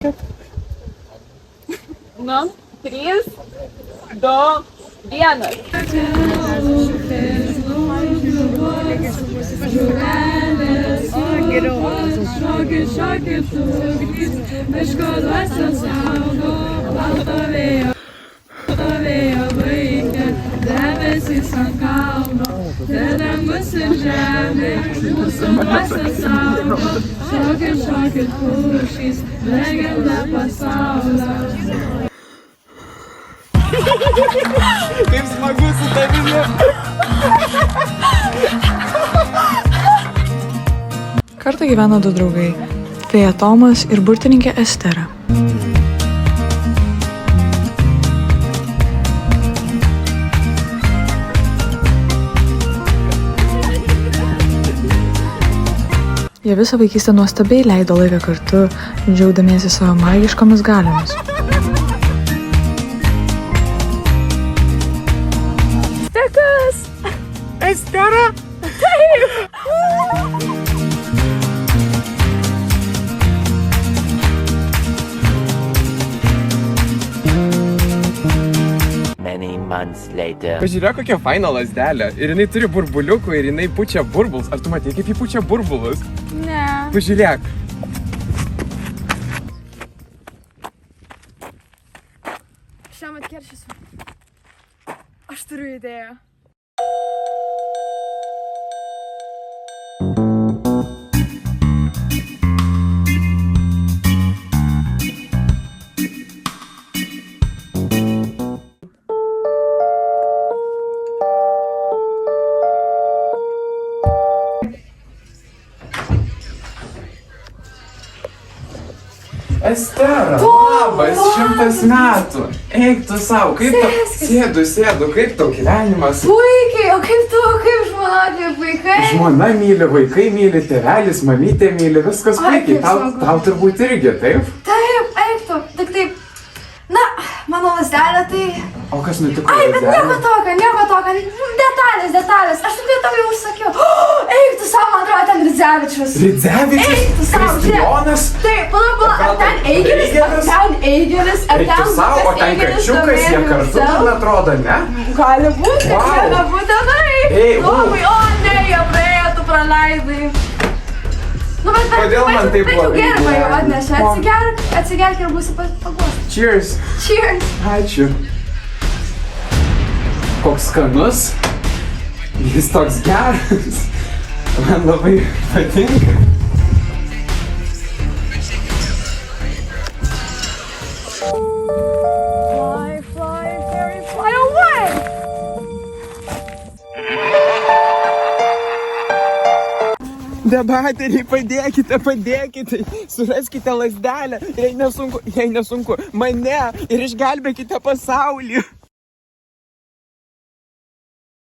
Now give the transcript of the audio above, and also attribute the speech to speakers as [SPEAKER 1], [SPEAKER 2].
[SPEAKER 1] Nu, 3, 2, 1.
[SPEAKER 2] Debesys ant kalno, dangus ir žemė, mūsų dvasią saugo. Šokit, šokit pušys, legenda pasaulio.
[SPEAKER 3] Kaip smagu su tavimi.
[SPEAKER 4] Kartą gyveno du draugai – fėja Tomas ir burtininkė Estera. Jie visą vaikystę nuostabiai leido laiką kartu, džiaugdamiesi savo magiškomis galiomis.
[SPEAKER 1] Stekas!
[SPEAKER 3] Estera? Pažiūrėk, kokia faina lazdelė. Ir jinai turi burbuliukų ir jinai pučia burbulus. Ar tu matei, kaip ji pučia burbulus?
[SPEAKER 1] Ne.
[SPEAKER 3] Pažiūrėk.
[SPEAKER 1] Šiam atkeršysiu. Aš turiu idėją.
[SPEAKER 3] Estera, labas, 100 metų. Eik tu savo, kaip tau... Sėdu, kaip tau gyvenimas?
[SPEAKER 1] Puikiai, o kaip tu, kaip žmona, kaip vaikai?
[SPEAKER 3] Žmona myli, vaikai myli, tėvelis, mamytė myli, viskas puikiai. Tau turbūt irgi, taip?
[SPEAKER 1] Taip, eik tu, tik taip. Na, mano lazdelė tai...
[SPEAKER 3] O kas nutiko
[SPEAKER 1] Ai, bet
[SPEAKER 3] lazdelė?
[SPEAKER 1] nieko tokio. Detalės. Aš taip tau jau užsakiau. Eik tu savo, man atrodo, ten Ridzevičius.
[SPEAKER 3] Ridzevičius?
[SPEAKER 1] Eik tu savo,
[SPEAKER 3] Kristijonas?
[SPEAKER 1] Taip, pala, ar ten Eigeris, ar
[SPEAKER 3] Eik tu savo, o ten kačiukas, jie kartu, man atrodo, ne?
[SPEAKER 1] Gali būti,
[SPEAKER 3] Vau.
[SPEAKER 1] gali būtinai.
[SPEAKER 3] Ei,
[SPEAKER 1] Labai, o ne, jie praėjo, tu praleidai. Nu, bet
[SPEAKER 3] Kodėl man taip
[SPEAKER 1] blogai?
[SPEAKER 3] blogai
[SPEAKER 1] Gerbą jau
[SPEAKER 3] gyvena?
[SPEAKER 1] atnešė. Atsigerk ir būsi paguostas.
[SPEAKER 3] Cheers.
[SPEAKER 1] Cheers.
[SPEAKER 3] Ačiū. Koks skanus. Jis toks geras. Man labai patinka.
[SPEAKER 1] Fly, fairy, fly away!
[SPEAKER 3] Debateriai, padėkite, suraskite lazdelę, jei nesunku, mane ir išgelbėkite pasaulį.